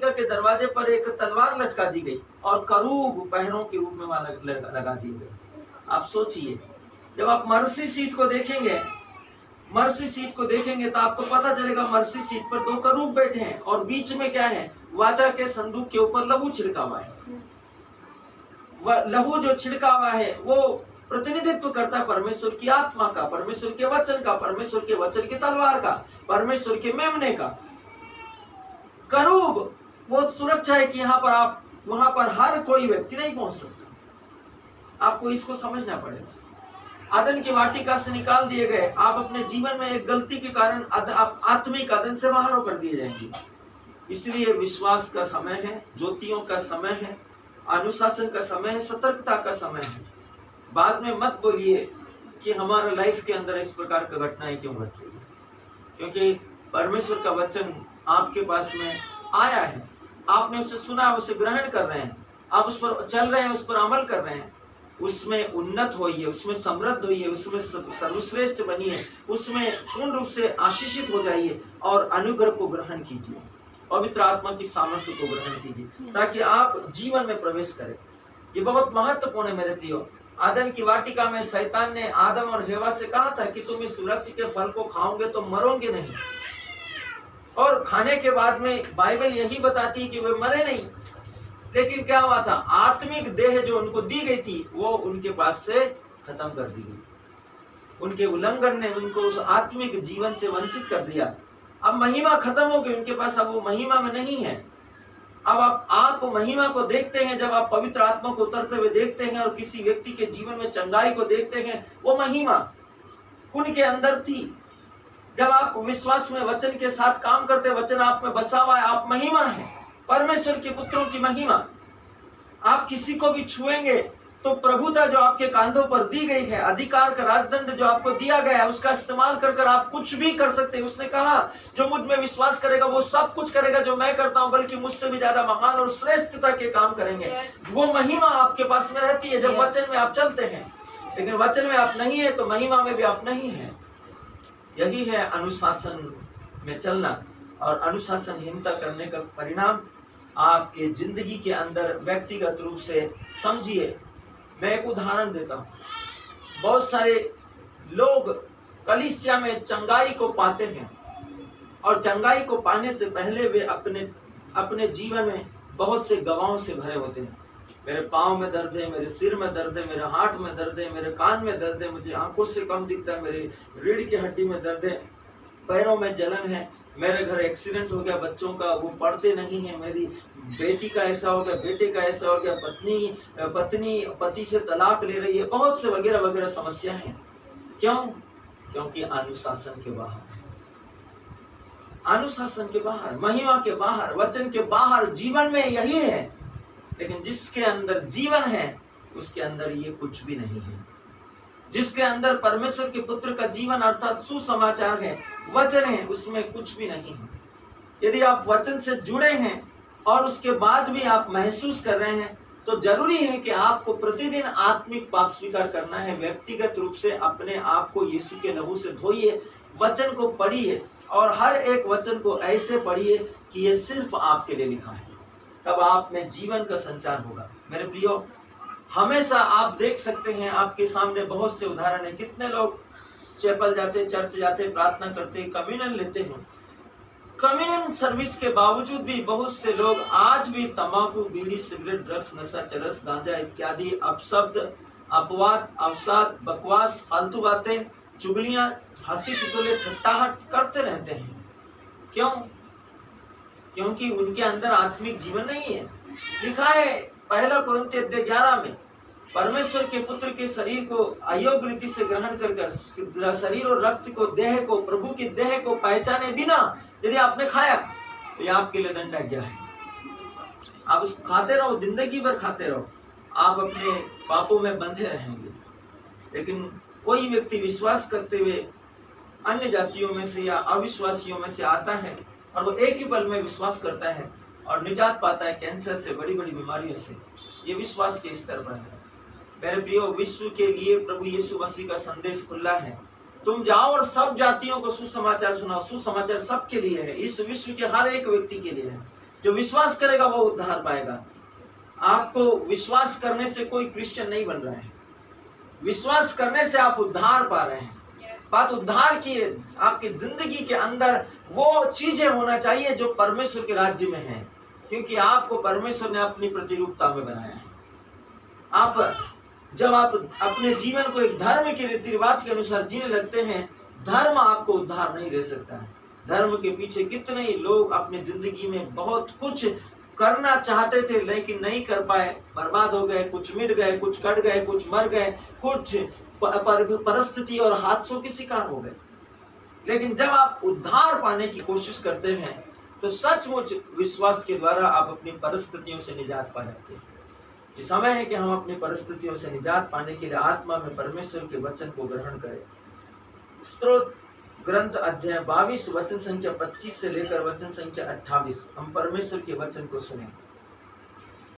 लिंग के दरवाजे पर एक तलवार लटका दी गई और करूब पैरों के रूप में वहां लगा दिए गए। आप सोचिए, जब आप मर्सी सीट को देखेंगे, मर्सी सीट को देखेंगे तो आपको पता चलेगा मर्सी सीट पर 2 करूब बैठे हैं और बीच में क्या है, वाचा के संदूक के ऊपर लहू छिड़का हुआ है। वह लहू जो छिड़का हुआ है वो प्रतिनिधित्व करता है परमेश्वर की आत्मा का, परमेश्वर के वचन का, परमेश्वर के वचन की तलवार का, परमेश्वर के मेमने का। करूब वो सुरक्षा है कि यहाँ पर आप, वहां पर हर कोई व्यक्ति नहीं पहुंच सकता। आपको इसको समझना पड़ेगा। आदन की वाटिका से निकाल दिए गए, आप अपने जीवन में एक गलती के कारण आप आत्मिक आदन से बाहर होकर दिए जाएंगे। इसलिए विश्वास का समय है, ज्योतियों का समय है, अनुशासन का समय है, सतर्कता का समय है। बाद में मत बोलिए कि हमारा लाइफ के अंदर इस प्रकार का घटनाएं क्यों घट रही है, क्योंकि परमेश्वर का वचन आपके पास में आया है, आपने उसे सुना, उसे ग्रहण कर रहे हैं, आप उस पर चल रहे हैं, उस पर अमल कर रहे हैं, उसमें उन्नत होइए, उसमें समृद्ध होइए, उसमें सर्वश्रेष्ठ बनिए, उसमें पूर्ण रूप से आशीषित हो जाइए और अनुग्रह को ग्रहण कीजिए, पवित्र आत्मा की सामर्थ्य को ग्रहण कीजिए, ताकि आप जीवन में प्रवेश करें। ये बहुत महत्वपूर्ण है मेरे प्रियो। आदम की वाटिका में शैतान ने आदम और हेवा से कहा था कि तुम इस वृक्ष के फल को खाओगे तो मरोगे नहीं, और खाने के बाद में बाइबल यही बताती है कि वे मरे नहीं। लेकिन क्या हुआ था, आत्मिक देह जो उनको दी गई थी वो उनके पास से खत्म कर दी गई। उनके उल्लंघन ने उनको उस आत्मिक जीवन से वंचित कर दिया। अब महिमा खत्म हो गई उनके पास, अब वो महिमा में नहीं है। अब आप महिमा को देखते हैं, जब आप पवित्र आत्मा को उतरते हुए देखते हैं और किसी व्यक्ति के जीवन में चंगाई को देखते हैं, वो महिमा उनके अंदर थी। जब आप विश्वास में वचन के साथ काम करते, वचन आप में बसा हुआ है, आप महिमा है, परमेश्वर के पुत्रों की महिमा। आप किसी को भी छुएंगे तो प्रभुता जो आपके कांधों पर दी गई है, अधिकार का राजदंड जो आपको दिया गया है, उसका इस्तेमाल कर कर आप कुछ भी कर सकते हैं। उसने कहा जो मुझ में विश्वास करेगा वो सब कुछ करेगा जो मैं करता हूं, बल्कि मुझसे भी ज्यादा महान और श्रेष्ठता के काम करेंगे। वो महिमा आपके पास में रहती है जब वचन में आप चलते हैं। लेकिन वचन में आप नहीं है तो महिमा में भी आप नहीं है। यही है अनुशासन में चलना, और अनुशासनहीनता करने का परिणाम आपके जिंदगी के अंदर व्यक्तिगत रूप से समझिए। मैं एक उदाहरण देता हूँ। बहुत सारे लोग कलीसिया में चंगाई को पाते हैं, और चंगाई को पाने से पहले वे अपने जीवन में बहुत से गवाहों से भरे होते हैं। मेरे पाँव में दर्द है, मेरे सिर में दर्द है, मेरे हाथ में दर्द है, मेरे कान में दर्द है, मुझे आंखों से कम दिखता है, मेरी रीढ़ की हड्डी में दर्द है, पैरों में जलन है, मेरे घर एक्सीडेंट हो गया बच्चों का, वो पढ़ते नहीं है, मेरी बेटी का ऐसा हो गया, बेटे का ऐसा हो गया, पत्नी पति से तलाक ले रही है, बहुत से वगैरह वगैरह समस्याएं हैं। क्यों? क्योंकि अनुशासन के बाहर है, अनुशासन के बाहर, महिमा के बाहर, वचन के बाहर जीवन में यही है। लेकिन जिसके अंदर जीवन है उसके अंदर ये कुछ भी नहीं है। जिसके अंदर परमेश्वर के पुत्र का जीवन अर्थात सुसमाचार है, वचन है, उसमें कुछ भी नहीं है। यदि आप वचन से जुड़े हैं और उसके बाद भी आप महसूस कर रहे हैं, तो जरूरी है कि आपको प्रतिदिन आत्मिक पाप स्वीकार करना है। व्यक्तिगत रूप से अपने आप को यीशु के लहू से धोइए, वचन को पढ़िए, और हर एक वचन को ऐसे पढ़िए कि ये सिर्फ आपके लिए लिखा है, तब आप में जीवन का संचार होगा। मेरे प्रियो, हमेशा आप देख सकते हैं आपके सामने बहुत से उदाहरण है। कितने लोग चैपल जाते, चर्च जाते, प्रार्थना करते, कम्युनियन लेते हैं। कम्युनियन सर्विस के बावजूद भी बहुत से लोग आज भी तंबाकू, बीड़ी, सिगरेट, ड्रग्स, नशा, चरस, गांजा इत्यादि अपशब्द, अपवाद, अवसाद, बकवास, फालतू बातें, चुगलियां, हंसी ठिठोले, ठट्टाहट करते रहते हैं। क्यों? क्योंकि उनके अंदर आत्मिक जीवन नहीं है। लिखा है 1 कुरिन्थियों 11 में, परमेश्वर के पुत्र के शरीर को अयोग्य रीति से ग्रहण कर शरीर और रक्त को, देह को, प्रभु की देह को पहचाने बिना यदि आपने खाया तो ये आपके लिए दंडाज्ञा है। आप उसको खाते रहो, जिंदगी भर खाते रहो, आप अपने पापों में बंधे रहेंगे। लेकिन कोई व्यक्ति विश्वास करते हुए अन्य जातियों में से या अविश्वासियों में से आता है और वो एक ही पल में विश्वास करता है और निजात पाता है कैंसर से, बड़ी बड़ी बीमारियों से। ये विश्वास के स्तर पर है। मेरे प्रियो, विश्व के लिए प्रभु यीशु मसीह का संदेश खुला है। तुम जाओ और सब जातियों को सुसमाचार सुनाओ। सुसमाचार सबके लिए है, इस विश्व के हर एक व्यक्ति के लिए है। जो विश्वास करेगा वो उद्धार पाएगा। आपको विश्वास करने से कोई क्रिश्चियन नहीं बन रहा है, विश्वास करने से आप उद्धार पा रहे हैं। बात उद्धार की है। आपकी जिंदगी के अंदर वो चीजें होना चाहिए जो परमेश्वर के राज्य में है, क्योंकि आपको परमेश्वर ने अपनी प्रतिरूपता में बनाया है। जब आप अपने जीवन को एक धर्म के रीति रिवाज के अनुसार जीने लगते हैं, धर्म आपको उद्धार नहीं दे सकता है। धर्म के पीछे कितने ही लोग अपनी जिंदगी में बहुत कुछ करना चाहते थे लेकिन नहीं कर पाए, बर्बाद हो गए, कुछ मिट गए, कुछ कट गए, कुछ मर गए, कुछ परिस्थिति और हादसों के शिकार हो गए। लेकिन जब आप उद्धार पाने की कोशिश करते हैं तो सचमुच विश्वास के द्वारा आप अपनी परिस्थितियों से निजात पा जाते हैं। ये समय है कि हम अपनी परिस्थितियों से निजात पाने के लिए आत्मा में परमेश्वर के वचन को ग्रहण करें। स्तोत्र ग्रंथ अध्याय 22 वचन संख्या 25 से लेकर वचन संख्या 28 हम परमेश्वर के वचन को सुने।